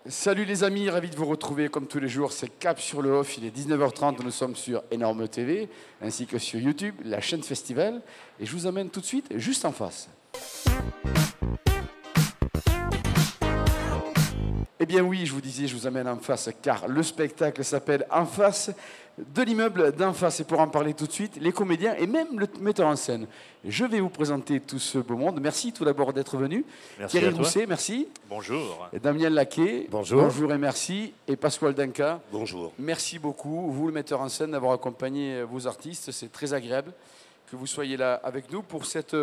Salut les amis, ravi de vous retrouver comme tous les jours, c'est Cap sur le Off, il est 19h30, nous sommes sur Énorme TV, ainsi que sur YouTube, la chaîne Festival, et je vous amène tout de suite juste en face. Eh bien oui, je vous disais, je vous amène en face, car le spectacle s'appelle En face de l'immeuble d'en face. Et pour en parler tout de suite, les comédiens et même le metteur en scène. Je vais vous présenter tout ce beau monde. Merci tout d'abord d'être venu. Merci Thierry à toi. Rousset, merci. Bonjour. Et Damien Laquet. Bonjour. Bonjour et merci. Et Pasquale Danca. Bonjour. Merci beaucoup, vous le metteur en scène, d'avoir accompagné vos artistes. C'est très agréable que vous soyez là avec nous pour cette...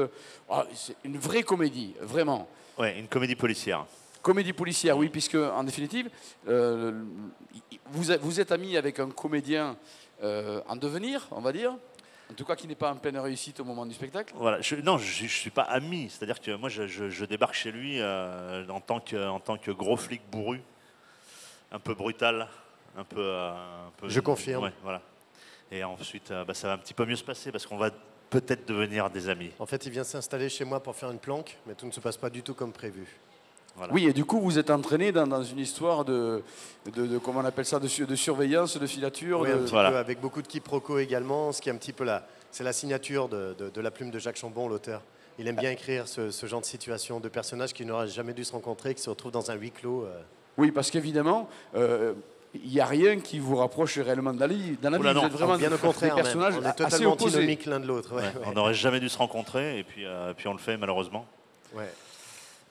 c'est une vraie comédie, vraiment. Ouais, une comédie policière. Comédie policière, oui, puisque en définitive, vous êtes ami avec un comédien en devenir, on va dire, en tout cas qui n'est pas en pleine réussite au moment du spectacle. Voilà. Non, je ne suis pas ami. C'est-à-dire que moi, je débarque chez lui en tant que gros flic bourru, un peu brutal, un peu. Je confirme. Ouais, voilà. Et ensuite, ça va un petit peu mieux se passer parce qu'on va peut-être devenir des amis. En fait, il vient s'installer chez moi pour faire une planque, mais tout ne se passe pas du tout comme prévu. Voilà. Oui, et du coup, vous êtes entraîné dans une histoire de comment on appelle ça, de surveillance, de filature. Oui, un petit Voilà. peu, avec beaucoup de quiproquos également, ce qui est un petit peu c'est la signature de la plume de Jacques Chambon, l'auteur. Il aime bien écrire ce genre de situation, de personnages qui n'auraient jamais dû se rencontrer, qui se retrouvent dans un huis clos. Oui, parce qu'évidemment, il n'y a rien qui vous rapproche réellement de la vie. Dans la vie, vous êtes vraiment bien au contraire, des personnages on est assez totalement opposés. antinomiques l'un de l'autre. Ouais, Ouais, ouais. on n'aurait jamais dû se rencontrer et puis on le fait malheureusement. Ouais.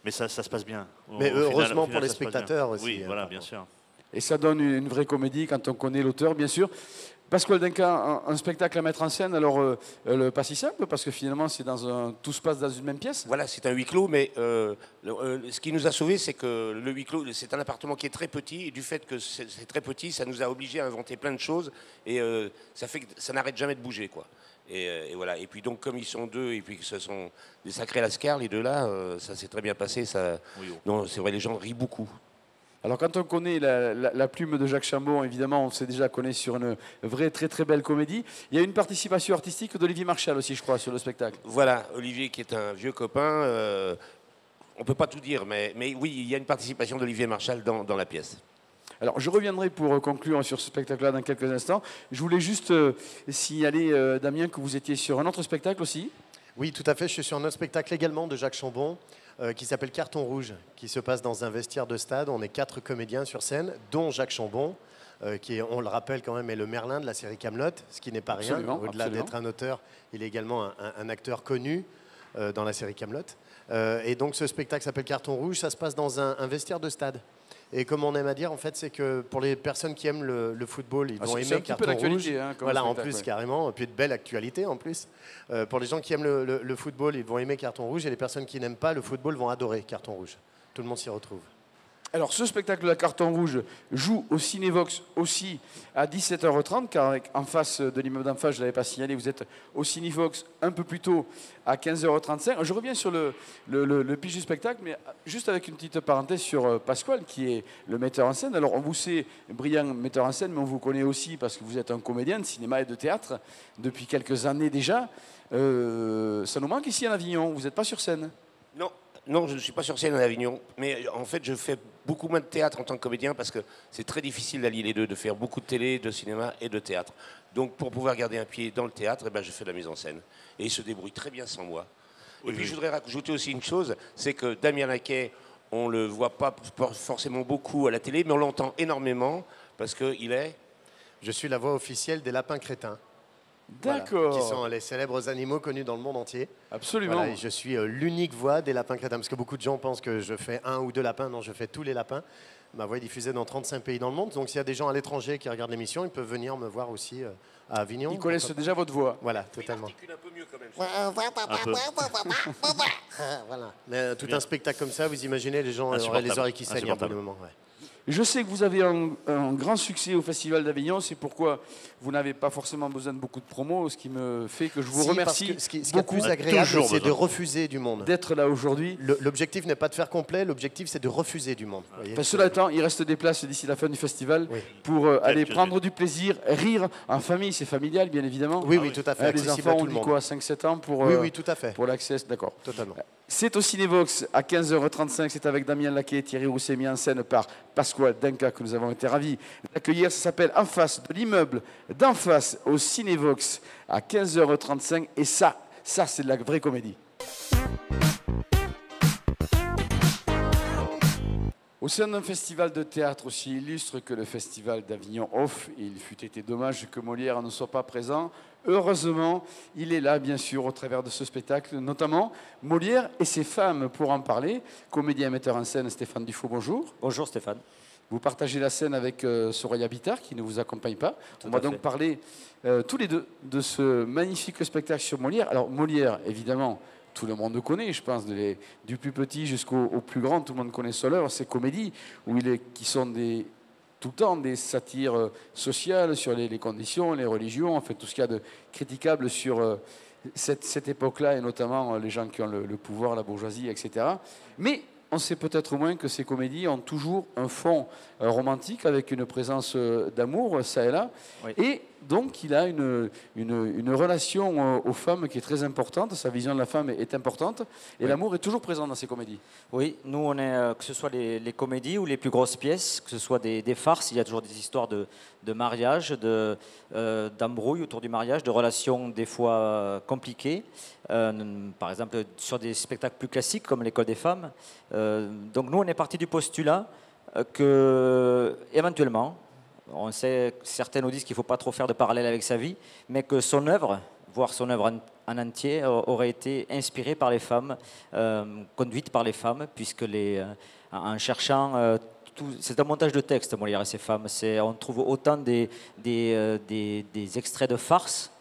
Mais ça se passe bien. Mais heureusement pour les ça se passe bien. spectateurs aussi. Oui, voilà, par bien contre. sûr. Et ça donne une vraie comédie quand on connaît l'auteur, bien sûr. Pasquale Danca, un spectacle à mettre en scène, alors pas si simple, parce que finalement, tout se passe dans une même pièce. Voilà, c'est un huis clos, mais ce qui nous a sauvés, c'est que le huis clos, c'est un appartement qui est très petit, et du fait que c'est très petit, ça nous a obligés à inventer plein de choses, et ça fait que ça n'arrête jamais de bouger, quoi. Et voilà. Et puis donc, comme ils sont deux, et puis que ce sont des sacrés lascars, les deux là, ça s'est très bien passé. Oui, oh. Non, c'est vrai, les gens rient beaucoup. Alors quand on connaît la plume de Jacques Chambon, évidemment, on s'est déjà connaît sur une vraie très très belle comédie. Il y a une participation artistique d'Olivier Marchal aussi, je crois, sur le spectacle. Voilà, Olivier qui est un vieux copain. On peut pas tout dire, mais oui, il y a une participation d'Olivier Marchal dans la pièce. Alors, je reviendrai pour conclure sur ce spectacle-là dans quelques instants. Je voulais juste signaler, Damien, que vous étiez sur un autre spectacle aussi. Oui, tout à fait. Je suis sur un autre spectacle également de Jacques Chambon qui s'appelle Carton Rouge, qui se passe dans un vestiaire de stade. On est 4 comédiens sur scène, dont Jacques Chambon, qui, on le rappelle quand même, est le Merlin de la série Camelot, ce qui n'est pas rien. Absolument, Au-delà absolument. d'être un auteur, il est également un acteur connu dans la série Camelot. Et donc ce spectacle s'appelle Carton Rouge. Ça se passe dans un vestiaire de stade. Et comme on aime à dire, en fait, c'est que pour les personnes qui aiment le football, ils vont c'est aimer un petit peu Carton Rouge. d'actualité, hein, comme Voilà, en spectacle, plus, ouais. carrément. Et puis de belle actualité, en plus. Pour les gens qui aiment le football, ils vont aimer Carton Rouge. Et les personnes qui n'aiment pas le football vont adorer Carton Rouge. Tout le monde s'y retrouve. Alors, ce spectacle de la Carton Rouge joue au Cinévox aussi à 17h30, car en face de l'immeuble d'en face, je ne l'avais pas signalé, vous êtes au Cinévox un peu plus tôt à 15h35. Je reviens sur le pitch du spectacle, mais juste avec une petite parenthèse sur Pasquale, qui est le metteur en scène. Alors, on vous sait brillant metteur en scène, mais on vous connaît aussi parce que vous êtes un comédien de cinéma et de théâtre depuis quelques années déjà. Ça nous manque ici en Avignon, vous n'êtes pas sur scène. Non, je ne suis pas sur scène à Avignon, mais en fait, je fais beaucoup moins de théâtre en tant que comédien parce que c'est très difficile d'allier les deux, de faire beaucoup de télé, de cinéma et de théâtre. Donc, pour pouvoir garder un pied dans le théâtre, eh ben, je fais de la mise en scène. Et il se débrouille très bien sans moi. Oui, et puis, oui. je voudrais rajouter aussi une chose, c'est que Damien Laquet, on ne le voit pas forcément beaucoup à la télé, mais on l'entend énormément parce qu'il est... Je suis la voix officielle des lapins crétins. D'accord. Voilà, qui sont les célèbres animaux connus dans le monde entier. Absolument. Voilà, et je suis l'unique voix des lapins crétins. Parce que beaucoup de gens pensent que je fais 1 ou 2 lapins. Non, je fais tous les lapins. Ma voix est diffusée dans 35 pays dans le monde. Donc s'il y a des gens à l'étranger qui regardent l'émission, ils peuvent venir me voir aussi à Avignon. Ils connaissent déjà votre voix. Voilà, totalement. Il articule un peu mieux quand même. Voilà. Mais tout un spectacle comme ça, vous imaginez, les gens auraient les Insupportable. oreilles qui saignent à un bon Insupportable. moment. Ouais. Je sais que vous avez un grand succès au Festival d'Avignon, c'est pourquoi vous n'avez pas forcément besoin de beaucoup de promos, ce qui me fait que je vous remercie Ce qui est beaucoup plus agréable, toujours c'est de besoin. refuser du monde. d'être là aujourd'hui. L'objectif n'est pas de faire complet, l'objectif c'est de refuser du monde. Vous voyez. Enfin, cela étant, il reste des places d'ici la fin du festival Oui. pour aller Quelques-unes. prendre du plaisir, rire en famille, c'est familial bien évidemment. Oui, oui, tout à fait. Les Accessible à enfants, tout on le dit monde. quoi, 5-7 ans pour, Oui, oui, tout à fait. pour l'accès, d'accord. Totalement. C'est au Cinévox à 15h35. C'est avec Damien Laquet et Thierry Rousset, mis en scène par Pasquale Denka que nous avons été ravis d'accueillir. Ça s'appelle En face de l'immeuble d'en face au Cinévox à 15h35. Et ça c'est de la vraie comédie. Au sein d'un festival de théâtre aussi illustre que le festival d'Avignon offre, il fut été dommage que Molière ne soit pas présent. Heureusement, il est là, bien sûr, au travers de ce spectacle, notamment Molière et ses femmes, pour en parler. Comédien et metteur en scène, Stéphane Dufaux, bonjour. Bonjour Stéphane. Vous partagez la scène avec Soraya Bittard, qui ne vous accompagne pas. On va à donc fait. parler tous les deux de ce magnifique spectacle sur Molière. Alors, Molière, évidemment, tout le monde le connaît, je pense, du plus petit jusqu'au plus grand, tout le monde connaît son œuvre, ses comédies, qui sont tout le temps des satires sociales sur les conditions, les religions, en fait, tout ce qu'il y a de critiquable sur cette époque-là, et notamment les gens qui ont le pouvoir, la bourgeoisie, etc. Mais on sait peut-être moins que ces comédies ont toujours un fond romantique avec une présence d'amour, ça et là. Oui. Et donc, il a une relation aux femmes qui est très importante. Sa vision de la femme est importante. Et Oui. l'amour est toujours présent dans ses comédies. Oui, nous on est, que ce soit les comédies ou les plus grosses pièces, que ce soit des farces, il y a toujours des histoires de mariage, d'embrouilles autour du mariage, de relations des fois compliquées. Par exemple, sur des spectacles plus classiques comme l'École des femmes. Donc nous on est parti du postulat que éventuellement, on sait, certains nous disent qu'il ne faut pas trop faire de parallèle avec sa vie, mais que son œuvre, voire son œuvre en entier, aurait été inspirée par les femmes, conduite par les femmes, puisque en cherchant, c'est un montage de texte, Molière et ses femmes. On trouve autant des extraits de farces,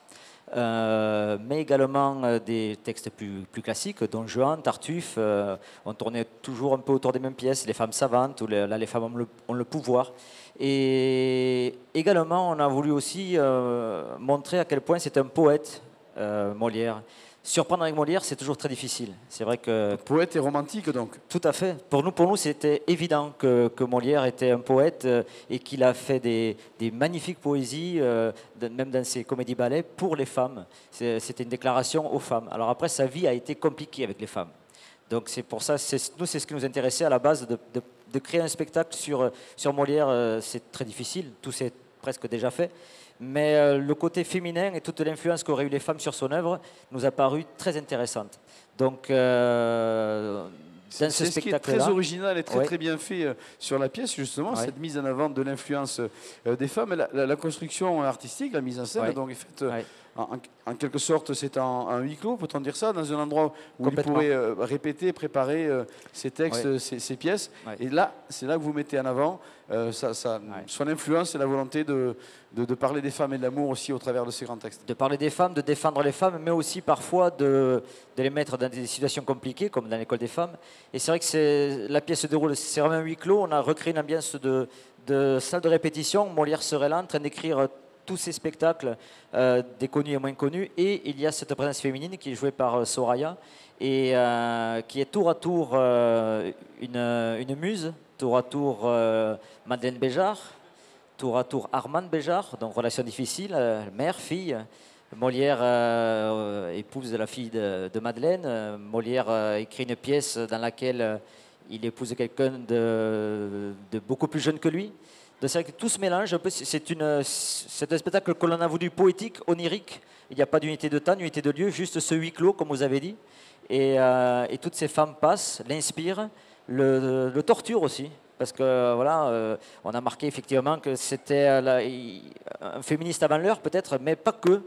mais également des textes plus classiques, Don Juan, Tartuffe. On tournait toujours un peu autour des mêmes pièces, les femmes savantes, où là les femmes ont le pouvoir. Et également, on a voulu aussi montrer à quel point c'est un poète, Molière. Surprendre avec Molière, c'est toujours très difficile. C'est vrai que... Poète et romantique, donc. Tout à fait. Pour nous c'était évident que Molière était un poète et qu'il a fait des magnifiques poésies, même dans ses comédies-ballets, pour les femmes. C'était une déclaration aux femmes. Alors après, sa vie a été compliquée avec les femmes. Donc c'est pour ça, c'est ce qui nous intéressait à la base, de créer un spectacle sur Molière. C'est très difficile, tout s'est presque déjà fait. Mais le côté féminin et toute l'influence qu'auraient eu les femmes sur son œuvre nous a paru très intéressante. Donc, dans ce C'est ce qui est spectacle-là, très original et très, ouais. très bien fait sur la pièce, justement, Ouais. cette mise en avant de l'influence des femmes. La construction artistique, la mise en scène, Ouais. donc, est faite Ouais. en quelque sorte, c'est en huis clos, peut-on dire ça, dans un endroit où il Complètement. pourrait répéter, préparer ses textes, Ouais. ses pièces. Ouais. Et là, c'est là que vous mettez en avant son influence et la volonté de parler des femmes et de l'amour aussi au travers de ces grands textes. de parler des femmes, de défendre les femmes, mais aussi parfois de les mettre dans des situations compliquées, comme dans l'École des femmes. Et c'est vrai que la pièce se déroule, c'est vraiment un huis clos. On a recréé une ambiance de salle de répétition. Molière serait là en train d'écrire tous ces spectacles, des connus et moins connus. Et il y a cette présence féminine qui est jouée par Soraya et qui est tour à tour une muse, tour à tour Madeleine Béjart, tour à tour Armande Béjart, donc relation difficile, mère, fille. Molière épouse la fille de Madeleine. Molière écrit une pièce dans laquelle il épouse quelqu'un de beaucoup plus jeune que lui. Donc c'est vrai que tout se mélange un peu. C'est un spectacle que l'on a voulu poétique, onirique. Il n'y a pas d'unité de temps, d'unité de lieu, juste ce huis clos, comme vous avez dit. Et toutes ces femmes passent, l'inspirent, le torturent aussi. Parce que voilà, on a marqué effectivement que c'était un féministe avant l'heure peut-être, mais pas que.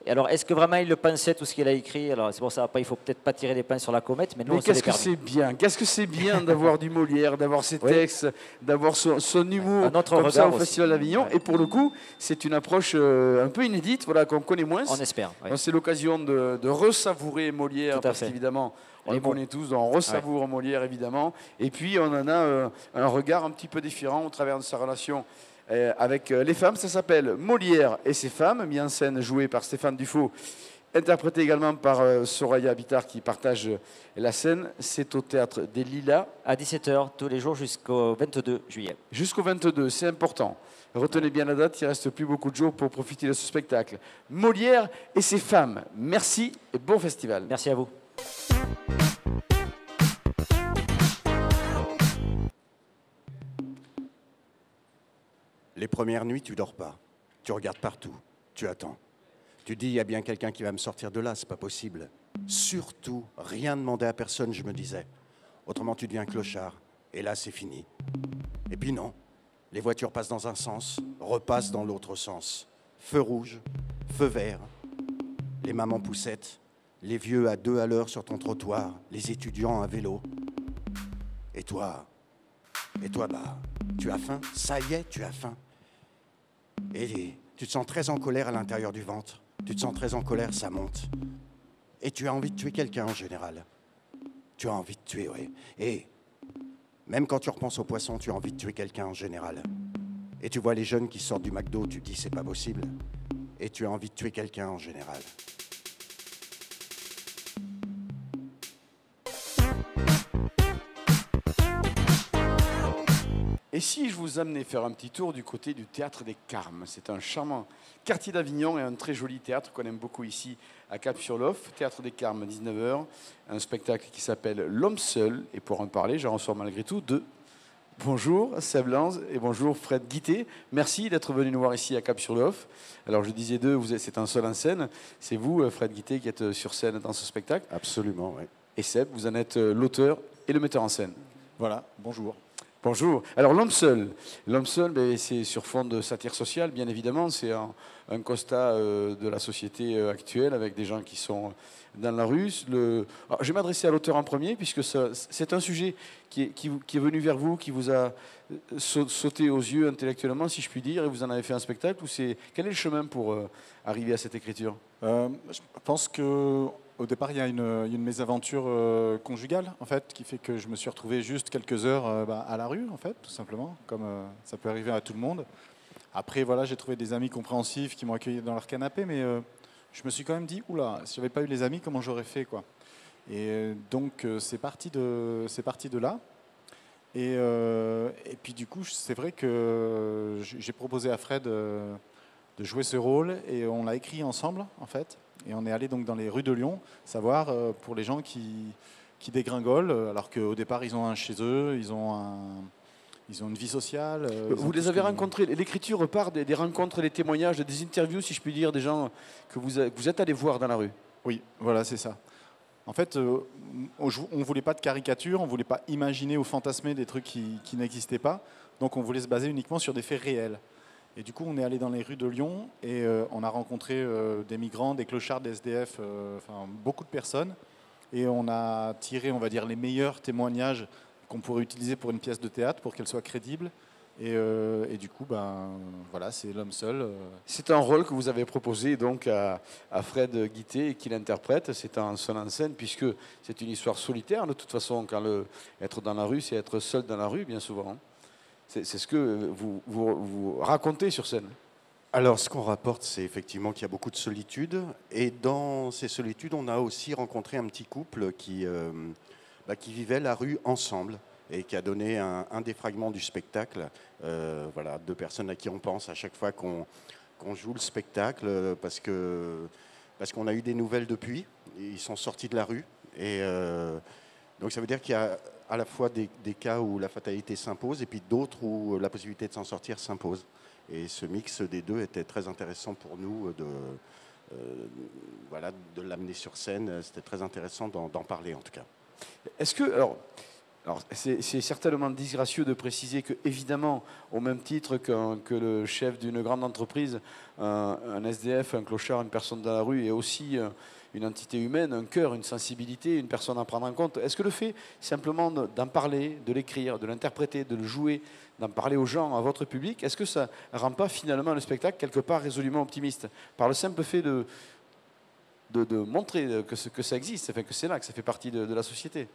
Et alors, est-ce que vraiment il le pensait, tout ce qu'il a écrit? Alors, c'est pour ça, après, il faut peut-être pas tirer les pains sur la comète, mais nous, Mais on se l'est qu'est-ce que permis. c'est bien, qu'est-ce que c'est bien d'avoir du Molière, d'avoir ses Oui. textes, d'avoir son humour Un autre comme ça regard au aussi. Festival d'Avignon. Ouais. Et pour le coup, c'est une approche un peu inédite, voilà, qu'on connaît moins. On espère. Ouais. Donc, c'est l'occasion de resavourer Molière, Tout à parce fait. qu'évidemment, on Les le mots. connaît tous, donc on resavoure Molière, évidemment. Et puis, on en a un regard un petit peu différent au travers de sa relation avec les femmes. Ça s'appelle Molière et ses femmes, mis en scène, joué par Stéphane Dufaux, interprété également par Soraya Bittard qui partage la scène. C'est au Théâtre des Lilas À 17h, tous les jours jusqu'au 22 juillet. jusqu'au 22, c'est important. Retenez bien la date, il ne reste plus beaucoup de jours pour profiter de ce spectacle. Molière et ses femmes. Merci et bon festival. Merci à vous. Les premières nuits, tu dors pas. Tu regardes partout. Tu attends. Tu dis, il y a bien quelqu'un qui va me sortir de là, c'est pas possible. Surtout, rien demander à personne, je me disais. Autrement, tu deviens clochard. Et là, c'est fini. Et puis non. Les voitures passent dans un sens, repassent dans l'autre sens. Feu rouge, feu vert. Les mamans poussettes, les vieux à 2 à l'heure sur ton trottoir, les étudiants à vélo. Et toi, bah, tu as faim. Ça y est, tu as faim. Et tu te sens très en colère à l'intérieur du ventre. Tu te sens très en colère, ça monte. Et tu as envie de tuer quelqu'un en général. Tu as envie de tuer, oui. Et même quand tu repenses au poisson, tu as envie de tuer quelqu'un en général. Et tu vois les jeunes qui sortent du McDo, tu te dis c'est pas possible. Et tu as envie de tuer quelqu'un en général. Et si je vous amenais faire un petit tour du côté du Théâtre des Carmes? C'est un charmant quartier d'Avignon et un très joli théâtre qu'on aime beaucoup ici à Cap-sur-Lof. Théâtre des Carmes, 19h, un spectacle qui s'appelle L'Homme Seul. Et pour en parler, j'en reçois malgré tout deux. Bonjour Seb Lanz et bonjour Fred Guittet. Merci d'être venu nous voir ici à Cap-sur-Lof. Alors je disais deux, c'est un seul en scène. C'est vous, Fred Guittet, qui êtes sur scène dans ce spectacle. Absolument, oui. Et Seb, vous en êtes l'auteur et le metteur en scène. Voilà, bonjour. Bonjour. Alors l'homme seul, ben, c'est sur fond de satire sociale, bien évidemment. C'est un constat de la société actuelle avec des gens qui sont dans la rue. Alors, je vais m'adresser à l'auteur en premier, puisque c'est un sujet qui est venu vers vous, qui vous a sauté aux yeux intellectuellement, si je puis dire, et vous en avez fait un spectacle. Quel est le chemin pour arriver à cette écriture? Je pense que au départ, il y a une mésaventure conjugale, en fait, qui fait que je me suis retrouvé juste quelques heures à la rue, en fait, tout simplement, comme ça peut arriver à tout le monde. Après, voilà, j'ai trouvé des amis compréhensifs qui m'ont accueilli dans leur canapé, mais je me suis quand même dit, oula, si j'avais pas eu les amis, comment j'aurais fait, quoi. Et donc, c'est parti de là. Et puis, du coup, c'est vrai que j'ai proposé à Fred de jouer ce rôle, et on l'a écrit ensemble, en fait. Et on est allé donc dans les rues de Lyon, savoir pour les gens qui dégringolent, alors qu'au départ ils ont un chez eux, ils ont une vie sociale. Vous les avez rencontrés, l'écriture part des rencontres, des témoignages, des interviews, si je puis dire, des gens que vous êtes allés voir dans la rue. Oui, voilà, c'est ça. En fait, on ne voulait pas de caricature, on ne voulait pas imaginer ou fantasmer des trucs qui n'existaient pas, donc on voulait se baser uniquement sur des faits réels. Et du coup, on est allé dans les rues de Lyon et on a rencontré des migrants, des clochards, des SDF, enfin beaucoup de personnes. Et on a tiré, on va dire, les meilleurs témoignages qu'on pourrait utiliser pour une pièce de théâtre pour qu'elle soit crédible. Et du coup, voilà, c'est L'Homme Seul. C'est un rôle que vous avez proposé donc à Fred Guittet et qu'il interprète. C'est un seul en scène puisque c'est une histoire solitaire. De toute façon, être dans la rue, c'est être seul dans la rue, bien souvent. C'est ce que vous racontez sur scène. Alors, ce qu'on rapporte, c'est effectivement qu'il y a beaucoup de solitude. Et dans ces solitudes, on a aussi rencontré un petit couple qui vivait la rue ensemble et qui a donné un des fragments du spectacle. Voilà, deux personnes à qui on pense à chaque fois qu'on joue le spectacle parce qu'on a eu des nouvelles depuis. Ils sont sortis de la rue. Et donc, ça veut dire qu'il y a à la fois des cas où la fatalité s'impose et puis d'autres où la possibilité de s'en sortir s'impose. Et ce mix des deux était très intéressant pour nous de l'amener sur scène. C'était très intéressant d'en parler en tout cas. Est-ce que, alors, Alors, c'est certainement disgracieux de préciser que, évidemment, au même titre que le chef d'une grande entreprise, un SDF, un clochard, une personne dans la rue est aussi une entité humaine, un cœur, une sensibilité, une personne à prendre en compte. Est-ce que le fait simplement d'en parler, de l'écrire, de l'interpréter, de le jouer, d'en parler aux gens, à votre public, est-ce que ça ne rend pas finalement le spectacle quelque part résolument optimiste par le simple fait de montrer que ça existe, enfin, que c'est là, que ça fait partie de la société?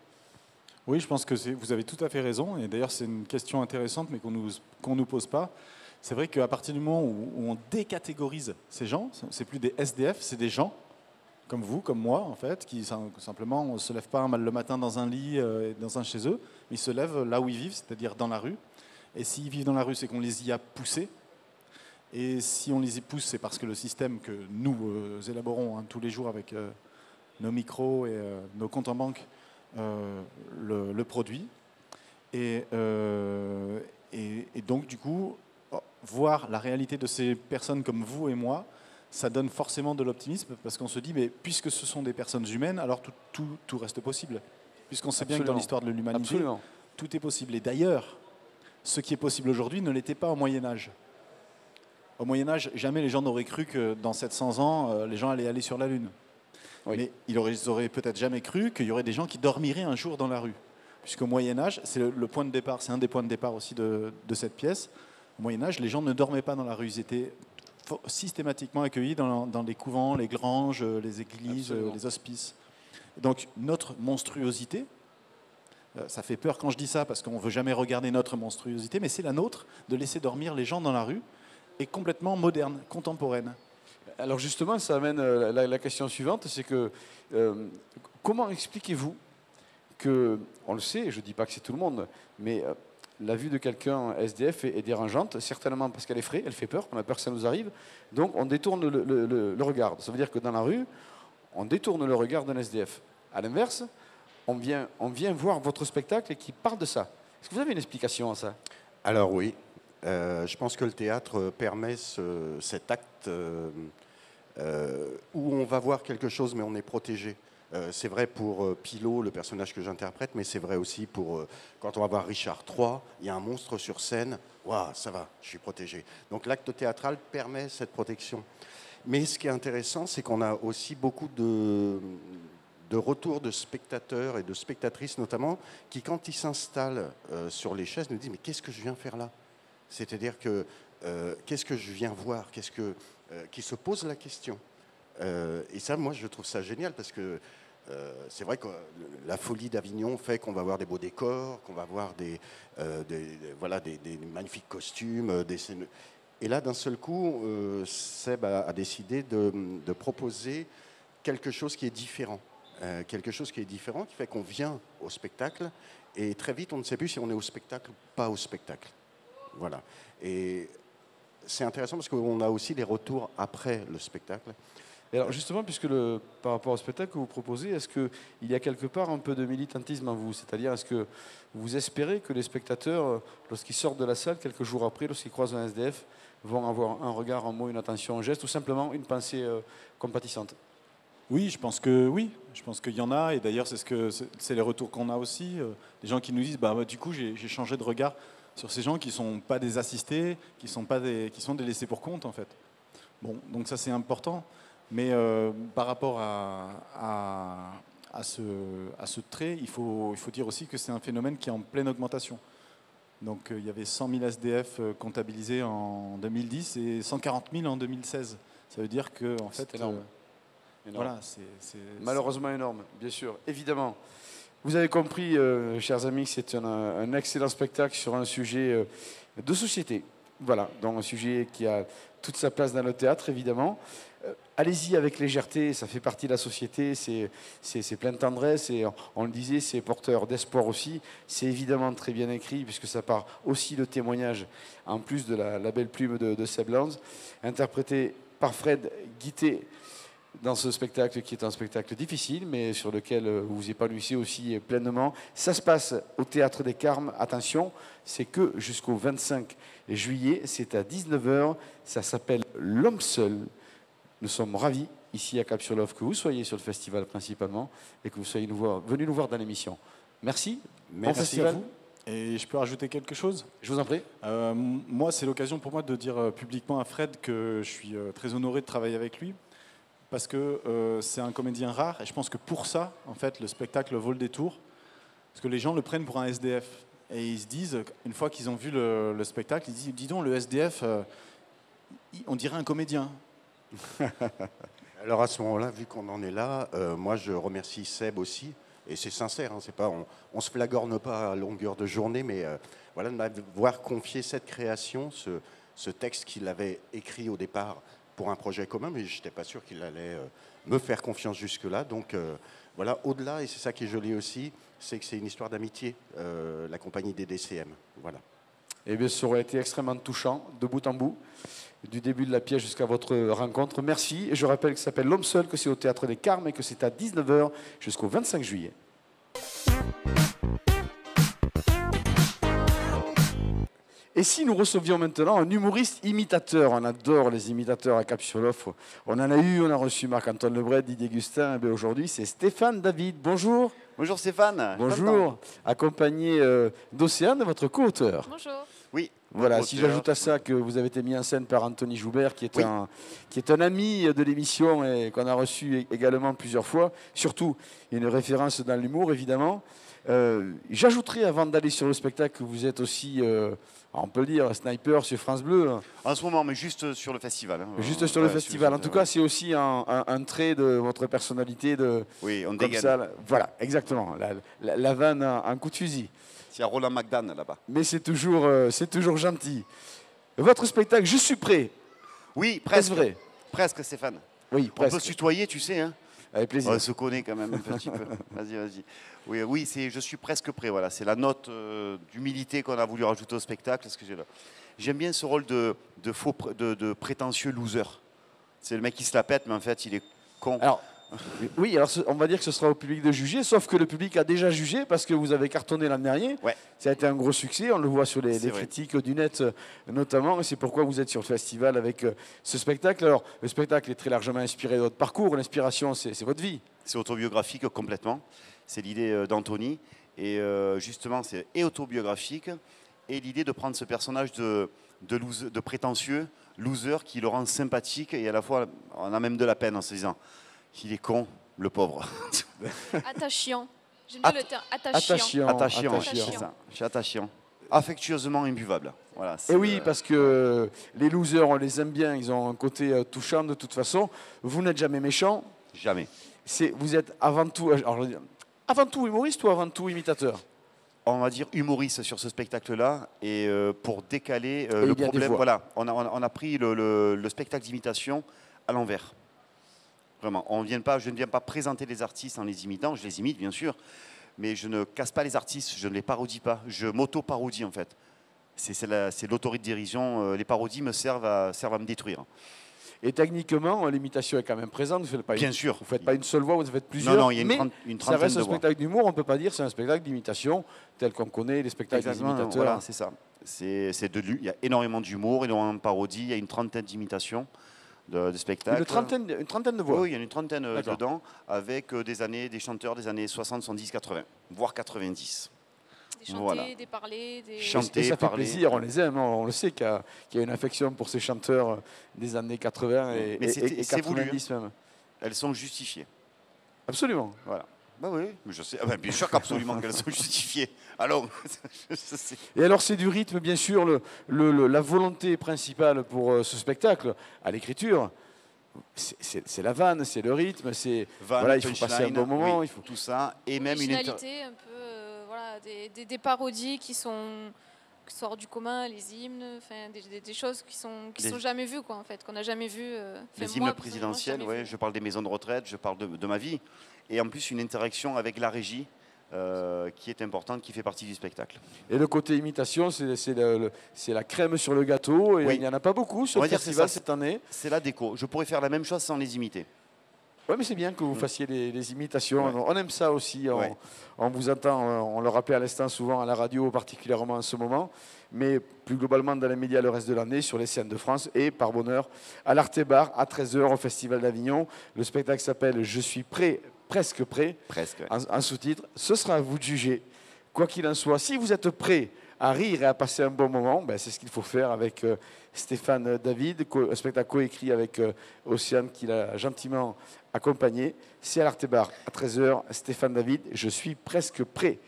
Oui, je pense que vous avez tout à fait raison. Et d'ailleurs, c'est une question intéressante, mais qu'on nous pose pas. C'est vrai qu'à partir du moment où on décatégorise ces gens, c'est plus des SDF, c'est des gens comme vous, comme moi, en fait, qui simplement ne se lèvent pas le matin dans un lit, chez eux, mais ils se lèvent là où ils vivent, c'est-à-dire dans la rue. Et s'ils vivent dans la rue, c'est qu'on les y a poussés. Et si on les y pousse, c'est parce que le système que nous élaborons tous les jours avec nos micros et nos comptes en banque le produit. Et donc, du coup, voir la réalité de ces personnes comme vous et moi, ça donne forcément de l'optimisme parce qu'on se dit, mais puisque ce sont des personnes humaines, alors tout reste possible. Puisqu'on sait bien que dans l'histoire de l'humanité, tout est possible. Et d'ailleurs, ce qui est possible aujourd'hui ne l'était pas au Moyen-Âge. Au Moyen-Âge, jamais les gens n'auraient cru que dans 700 ans, les gens allaient aller sur la Lune. Oui. Mais ils auraient peut-être jamais cru qu'il y aurait des gens qui dormiraient un jour dans la rue. Puisqu'au Moyen-Âge, c'est le point de départ, c'est un des points de départ aussi de cette pièce. Au Moyen-Âge, les gens ne dormaient pas dans la rue, ils étaient systématiquement accueillis dans les couvents, les granges, les églises, les hospices. Donc notre monstruosité, ça fait peur quand je dis ça parce qu'on ne veut jamais regarder notre monstruosité, mais c'est la nôtre de laisser dormir les gens dans la rue et complètement moderne, contemporaine. Alors justement, ça amène la question suivante, c'est que comment expliquez-vous que, on le sait, je ne dis pas que c'est tout le monde, mais la vue de quelqu'un SDF est dérangeante, certainement parce qu'elle effraie, elle fait peur, on a peur que ça nous arrive, donc on détourne le regard. Ça veut dire que dans la rue, on détourne le regard d'un SDF. À l'inverse, on vient voir votre spectacle qui parle de ça. Est-ce que vous avez une explication à ça? Alors oui, je pense que le théâtre permet cet acte où on va voir quelque chose mais on est protégé. C'est vrai pour Pilot, le personnage que j'interprète, mais c'est vrai aussi pour quand on va voir Richard III, il y a un monstre sur scène, waouh, ça va, je suis protégé. Donc l'acte théâtral permet cette protection. Mais ce qui est intéressant, c'est qu'on a aussi beaucoup de retours de spectateurs et de spectatrices notamment, qui quand ils s'installent sur les chaises nous disent mais qu'est-ce que je viens faire là? C'est-à-dire que qu'est-ce que je viens voir, qui se posent la question. Et ça, moi, je trouve ça génial parce que c'est vrai que la folie d'Avignon fait qu'on va voir des beaux décors, qu'on va voir des magnifiques costumes, des scènes. Et là, d'un seul coup, Seb a décidé de proposer quelque chose qui est différent. Quelque chose qui est différent, qui fait qu'on vient au spectacle et très vite, on ne sait plus si on est au spectacle ou pas au spectacle. Voilà. Et c'est intéressant parce qu'on a aussi les retours après le spectacle. Et alors justement, puisque par rapport au spectacle que vous proposez, est-ce qu'il y a quelque part un peu de militantisme en vous? C'est-à-dire, est-ce que vous espérez que les spectateurs, lorsqu'ils sortent de la salle, quelques jours après, lorsqu'ils croisent un SDF, vont avoir un regard, un mot, une attention, un geste, ou simplement une pensée compatissante? Oui, je pense que oui. Je pense qu'il y en a, et d'ailleurs, c'est les retours qu'on a aussi. Des gens qui nous disent, du coup, j'ai changé de regard sur ces gens qui ne sont pas des assistés, qui sont des laissés pour compte, en fait. Bon, donc ça, c'est important. Mais par rapport à ce trait, il faut dire aussi que c'est un phénomène qui est en pleine augmentation. Donc il y avait 100 000 SDF comptabilisés en 2010 et 140 000 en 2016. Ça veut dire que, en fait, énorme. Voilà, malheureusement énorme, bien sûr, évidemment. Vous avez compris, chers amis, que c'est un excellent spectacle sur un sujet de société. Voilà, donc un sujet qui a toute sa place dans le théâtre, évidemment. Allez-y avec légèreté, ça fait partie de la société, c'est plein de tendresse, et on le disait, c'est porteur d'espoir aussi. C'est évidemment très bien écrit, puisque ça part aussi de témoignages, en plus de la belle plume de Seb Lanz, interprété par Fred Guittet, dans ce spectacle qui est un spectacle difficile, mais sur lequel vous vous épanouissez aussi pleinement. Ça se passe au Théâtre des Carmes. Attention, c'est que jusqu'au 25 juillet, c'est à 19h. Ça s'appelle L'Homme Seul. Nous sommes ravis, ici à Cap-sur-Lof, que vous soyez sur le festival principalement et que vous soyez venus nous voir dans l'émission. Merci. Bon Merci festival. à vous. Et je peux rajouter quelque chose? Je vous en prie. Moi, c'est l'occasion pour moi de dire publiquement à Fred que je suis très honoré de travailler avec lui, parce que c'est un comédien rare, et je pense que pour ça, en fait, le spectacle vaut le détour, parce que les gens le prennent pour un SDF. Et ils se disent, une fois qu'ils ont vu le spectacle, ils disent, dis donc, le SDF, on dirait un comédien. Alors à ce moment-là, vu qu'on en est là, moi je remercie Seb aussi, et c'est sincère, hein, c'est pas, on se flagorne pas à longueur de journée, mais voilà, de m'avoir confié cette création, ce texte qu'il avait écrit au départ pour un projet commun, mais je n'étais pas sûr qu'il allait me faire confiance jusque-là. Donc voilà, au-delà, et c'est ça qui est joli aussi, c'est que c'est une histoire d'amitié, la compagnie des DCM. Voilà. Eh bien, ça aurait été extrêmement touchant, de bout en bout, du début de la pièce jusqu'à votre rencontre. Merci. Et je rappelle que ça s'appelle L'Homme Seul, que c'est au Théâtre des Carmes et que c'est à 19h jusqu'au 25 juillet. Et si nous recevions maintenant un humoriste imitateur, on adore les imitateurs à Cap-sur-l'Offre. On en a eu, on a reçu Marc-Antoine Lebret, Didier Gustin, et bien aujourd'hui c'est Stéphane David. Bonjour. Bonjour Stéphane. Bonjour. Accompagné d'Océane, votre co-auteur. Bonjour. Oui. Voilà, si j'ajoute à ça que vous avez été mis en scène par Anthony Joubert, qui est, qui est un ami de l'émission et qu'on a reçu également plusieurs fois, surtout une référence dans l'humour évidemment. J'ajouterai avant d'aller sur le spectacle que vous êtes aussi, on peut le dire, sniper sur France Bleu. En ce moment, mais juste sur le festival. Hein. Juste sur le festival. En tout cas, c'est aussi un trait de votre personnalité. Oui, on comme dégaine. ça, voilà, exactement. La vanne en coup de fusil. Il y a Roland McDan là-bas. Mais c'est toujours gentil. Votre spectacle, je suis prêt. Oui, presque. Est-ce vrai? Presque, Stéphane. Oui, On peut presque. se tutoyer, tu sais. Hein. Avec plaisir. On se connaît quand même un petit peu. Vas-y, vas-y. Oui, oui, je suis presque prêt. Voilà, c'est la note d'humilité qu'on a voulu rajouter au spectacle. Parce que j'aime bien ce rôle de prétentieux loser. C'est le mec qui se la pète, mais en fait, il est con. Alors, oui, alors on va dire que ce sera au public de juger, sauf que le public a déjà jugé parce que vous avez cartonné l'an dernier. Ouais. Ça a été un gros succès, on le voit sur les vrai. critiques du net notamment, et c'est pourquoi vous êtes sur le festival avec ce spectacle. Alors, le spectacle est très largement inspiré de votre parcours, l'inspiration, c'est votre vie. C'est autobiographique complètement. C'est l'idée d'Anthony. Et justement, c'est et autobiographique, et l'idée de prendre ce personnage de prétentieux, loser, qui le rend sympathique, et à la fois, on a même de la peine en se disant qu'il est con, le pauvre. Attachant. J'aime bien le terme attachant. Attachant, c'est ça. Je suis attachant. Affectueusement imbuvable. Voilà, Et oui, parce que les losers, on les aime bien, ils ont un côté touchant de toute façon. Vous n'êtes jamais méchant. Jamais. Vous êtes avant tout, avant tout humoriste ou avant tout imitateur? On va dire humoriste sur ce spectacle-là, et pour décaler le problème, voilà, on a pris le spectacle d'imitation à l'envers. Vraiment, je ne viens pas présenter les artistes en les imitant, je les imite bien sûr, mais je ne casse pas les artistes, je ne les parodie pas, je m'auto-parodie en fait. C'est l'autoridérision, les parodies me servent à me détruire. Et techniquement, l'imitation est quand même présente. Vous faites pas bien sûr. Vous ne faites pas une seule voix, vous en faites plusieurs. Non, il y a une trentaine ça reste un spectacle d'humour, on ne peut pas dire c'est un spectacle d'imitation tel qu'on connaît les spectacles d'imitateurs. Voilà, c'est ça. Il y a énormément d'humour, énormément de parodies, il y a une trentaine d'imitations de spectacles. Une trentaine de voix? Oui, il y en a une trentaine dedans, avec des chanteurs des années 60, 70, 80, voire 90. Des chantés, des parlés, des... Chanter, ça fait plaisir, on les aime, on le sait qu'il y a une affection pour ces chanteurs des années 80 et 90 même. Elles sont justifiées. Absolument. Voilà. Bah oui, je sais. Bien sûr qu'absolument qu'elles sont justifiées. Alors, et alors c'est du rythme, bien sûr, la volonté principale pour ce spectacle, à l'écriture, c'est la vanne, c'est le rythme, voilà, il faut passer un bon moment, il faut tout ça, et même une un peu, voilà, des parodies qui sortent du commun, les hymnes, des choses qui sont jamais vues, quoi, en fait, qu'on n'a jamais vues. Les hymnes présidentiels, ouais, je parle des maisons de retraite, je parle de ma vie, et en plus une interaction avec la régie. Qui est importante, qui fait partie du spectacle. Et le côté imitation, c'est la crème sur le gâteau, et il n'y en a pas beaucoup sur le festival cette année. C'est la déco. Je pourrais faire la même chose sans les imiter. Oui, mais c'est bien que vous fassiez les imitations. Ouais. On aime ça aussi. On vous entend, on le rappelait à l'instant souvent à la radio, particulièrement en ce moment, mais plus globalement dans les médias le reste de l'année, sur les scènes de France, et par bonheur, à l'Arte Bar, à 13h, au Festival d'Avignon. Le spectacle s'appelle « Je suis prêt ». presque prêt. Presque. En sous-titre, ce sera à vous de juger. Quoi qu'il en soit, si vous êtes prêt à rire et à passer un bon moment, ben c'est ce qu'il faut faire avec Stéphane David, un spectacle coécrit avec Océane qui l'a gentiment accompagné. C'est à l'Artébar à 13h. Stéphane David, je suis presque prêt.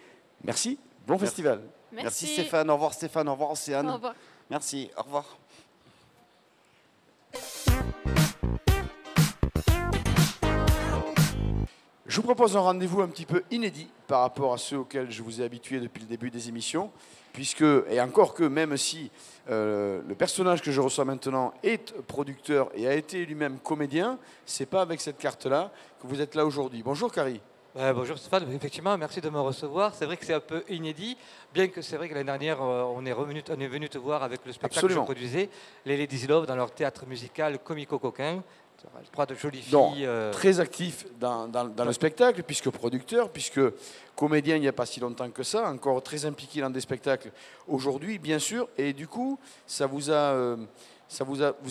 Merci, bon festival. Merci Stéphane, au revoir Stéphane, au revoir Océane. Au revoir. Merci, au revoir. Je vous propose un rendez-vous un petit peu inédit par rapport à ceux auxquels je vous ai habitué depuis le début des émissions, puisque, et encore que même si le personnage que je reçois maintenant est producteur et a été lui-même comédien, c'est pas avec cette carte-là que vous êtes là aujourd'hui. Bonjour Carrie. Bonjour Stéphane, effectivement, merci de me recevoir. C'est vrai que c'est un peu inédit, bien que c'est vrai que l'année dernière, on est venu te voir avec le spectacle que je produisais, les Ladies Love, dans leur théâtre musical comico-coquin. Trois de jolies filles. Donc, très actif dans le spectacle, puisque producteur, puisque comédien il n'y a pas si longtemps que ça, encore très impliqué dans des spectacles aujourd'hui, bien sûr. Et du coup, vous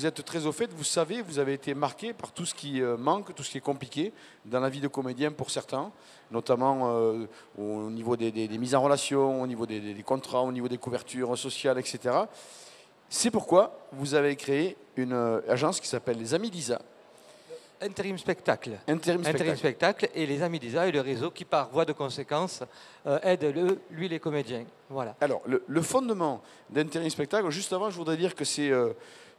êtes très au fait, vous savez, vous avez été marqué par tout ce qui manque, tout ce qui est compliqué dans la vie de comédien pour certains, notamment au niveau des mises en relation, au niveau des contrats, au niveau des couvertures sociales, etc. C'est pourquoi vous avez créé une agence qui s'appelle les Amis d'Isa. Intérim Spectacle. Intérim Spectacle et les Amis d'Isa et le réseau qui, par voie de conséquence, aide les comédiens. Voilà. Alors, le fondement d'Intérim Spectacle, juste avant, je voudrais dire que c'est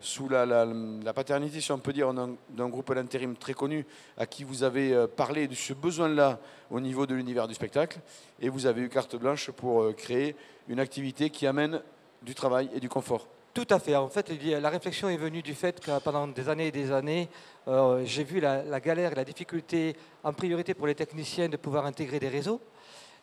sous la paternité, si on peut dire, d'un groupe d'intérim très connu à qui vous avez parlé de ce besoin-là au niveau de l'univers du spectacle. Et vous avez eu carte blanche pour créer une activité qui amène du travail et du confort. Tout à fait. En fait, la réflexion est venue du fait que pendant des années et des années, j'ai vu la galère et la difficulté, en priorité pour les techniciens, de pouvoir intégrer des réseaux.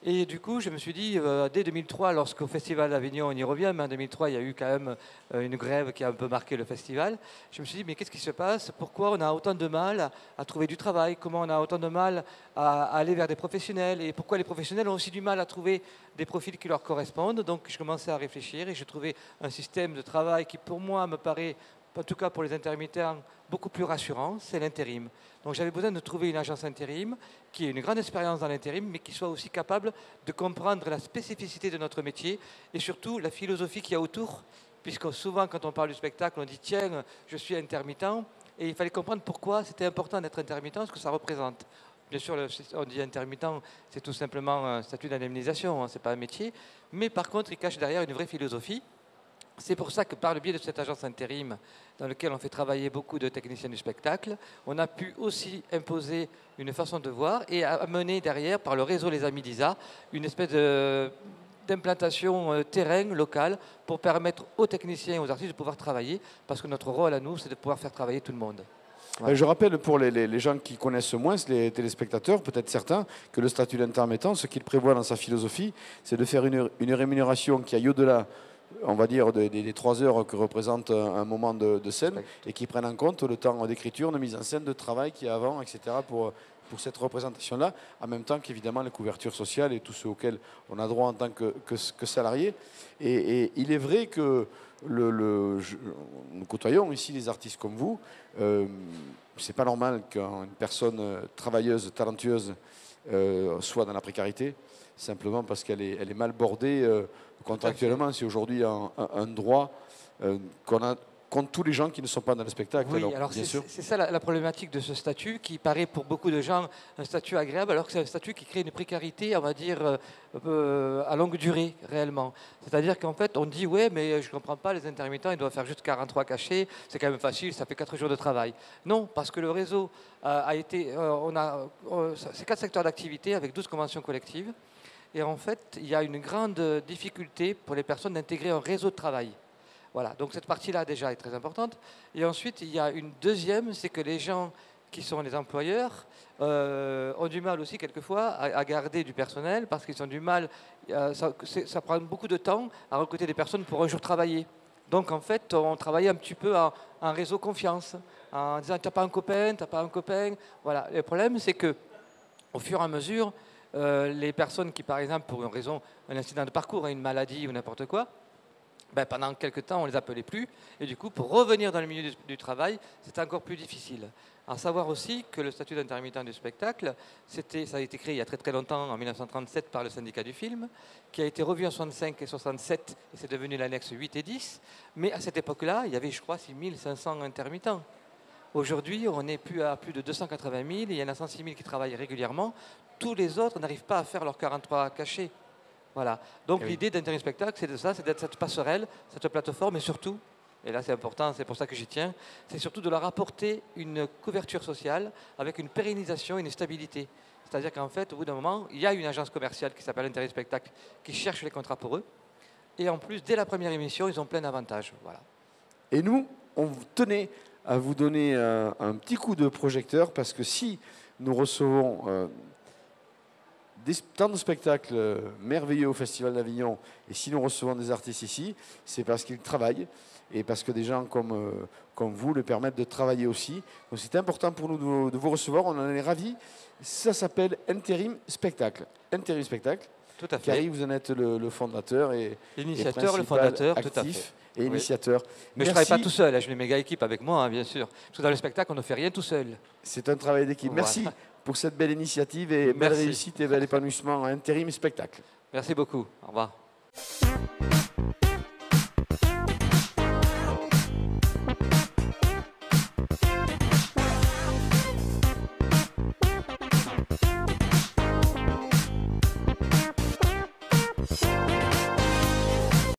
Et du coup, je me suis dit, dès 2003, lorsqu'au Festival d'Avignon, on y revient, mais en 2003, il y a eu quand même une grève qui a un peu marqué le festival. Je me suis dit, mais qu'est-ce qui se passe? Pourquoi on a autant de mal à trouver du travail? Comment on a autant de mal à aller vers des professionnels? Et pourquoi les professionnels ont aussi du mal à trouver des profils qui leur correspondent? Donc, je commençais à réfléchir et j'ai trouvé un système de travail qui, pour moi, me paraît, en tout cas pour les intermittents, beaucoup plus rassurant, c'est l'intérim. Donc j'avais besoin de trouver une agence intérim qui ait une grande expérience dans l'intérim, mais qui soit aussi capable de comprendre la spécificité de notre métier et surtout la philosophie qu'il y a autour, puisque souvent quand on parle du spectacle, on dit tiens, je suis intermittent, et il fallait comprendre pourquoi c'était important d'être intermittent, ce que ça représente. Bien sûr, on dit intermittent, c'est tout simplement un statut d'indemnisation, hein, ce n'est pas un métier, mais par contre, il cache derrière une vraie philosophie. C'est pour ça que par le biais de cette agence intérim, dans laquelle on fait travailler beaucoup de techniciens du spectacle, on a pu aussi imposer une façon de voir et amener derrière, par le réseau Les Amis d'Isa, une espèce d'implantation terrain, locale, pour permettre aux techniciens et aux artistes de pouvoir travailler, parce que notre rôle à nous, c'est de pouvoir faire travailler tout le monde. Voilà. Je rappelle pour les gens qui connaissent moins, les téléspectateurs, peut-être certains, que le statut d'intermittent, ce qu'il prévoit dans sa philosophie, c'est de faire une rémunération qui aille au-delà, on va dire, des 3 heures que représente un moment de scène et qui prennent en compte le temps d'écriture, de mise en scène, de travail qu'il y a avant, etc. pour cette représentation-là, en même temps qu'évidemment les couvertures sociales et tout ce auquel on a droit en tant que salarié. Et il est vrai que nous côtoyons ici des artistes comme vous. C'est pas normal qu'une personne travailleuse, talentueuse, soit dans la précarité, simplement parce qu'elle est mal bordée contractuellement. C'est aujourd'hui un droit qu'on a contre tous les gens qui ne sont pas dans le spectacle. Oui, alors c'est ça la problématique de ce statut qui paraît pour beaucoup de gens un statut agréable, alors que c'est un statut qui crée une précarité, on va dire, à longue durée, réellement. C'est-à-dire qu'en fait, on dit, ouais, mais je ne comprends pas, les intermittents, ils doivent faire juste 43 cachets, c'est quand même facile, ça fait 4 jours de travail. Non, parce que le réseau a été... c'est 4 secteurs d'activité avec 12 conventions collectives. Et en fait, il y a une grande difficulté pour les personnes d'intégrer un réseau de travail. Voilà, donc cette partie-là déjà est très importante. Et ensuite, il y a une deuxième, c'est que les gens qui sont les employeurs ont du mal aussi quelquefois à garder du personnel parce qu'ils ont du mal, ça prend beaucoup de temps à recruter des personnes pour un jour travailler. Donc en fait, on travaille un petit peu en réseau confiance, en disant t'as pas un copain, Voilà, le problème c'est que au fur et à mesure, les personnes qui par exemple pour une raison, un incident de parcours, une maladie ou n'importe quoi, pendant quelques temps, on ne les appelait plus. Et du coup, pour revenir dans le milieu du travail, c'est encore plus difficile. À savoir aussi que le statut d'intermittent du spectacle, ça a été créé il y a très très longtemps, en 1937, par le syndicat du film, qui a été revu en 65 et 67, et c'est devenu l'annexe 8 et 10. Mais à cette époque-là, il y avait, je crois, 6500 intermittents. Aujourd'hui, on n'est plus à plus de 280 000, et il y en a 106 000 qui travaillent régulièrement. Tous les autres n'arrivent pas à faire leurs 43 cachets. Voilà. Donc l'idée d'Intérim Spectacle, c'est de ça, c'est d'être cette passerelle, cette plateforme, et surtout, et là c'est important, c'est pour ça que j'y tiens, c'est surtout de leur apporter une couverture sociale avec une pérennisation et une stabilité. C'est-à-dire qu'en fait, au bout d'un moment, il y a une agence commerciale qui s'appelle Intérim Spectacle qui cherche les contrats pour eux. Et en plus, dès la première émission, ils ont plein d'avantages. Voilà. Et nous, on tenait à vous donner un petit coup de projecteur parce que si nous recevons tant de spectacles merveilleux au Festival d'Avignon et si nous recevons des artistes ici, c'est parce qu'ils travaillent et parce que des gens comme vous le permettent de travailler aussi. Donc c'est important pour nous de vous recevoir, on en est ravis. Ça s'appelle Intérim Spectacle. Intérim Spectacle. Tout à fait. Carrie, vous en êtes le fondateur et l'initiateur, le fondateur, actif tout à fait. Et initiateur. Mais je ne travaille pas tout seul, j'ai une méga équipe avec moi, hein, bien sûr. Parce que dans le spectacle, on ne fait rien tout seul. C'est un travail d'équipe. Voilà. Merci pour cette belle initiative et belle réussite et bel épanouissement à Intérim Spectacle. Merci beaucoup. Au revoir.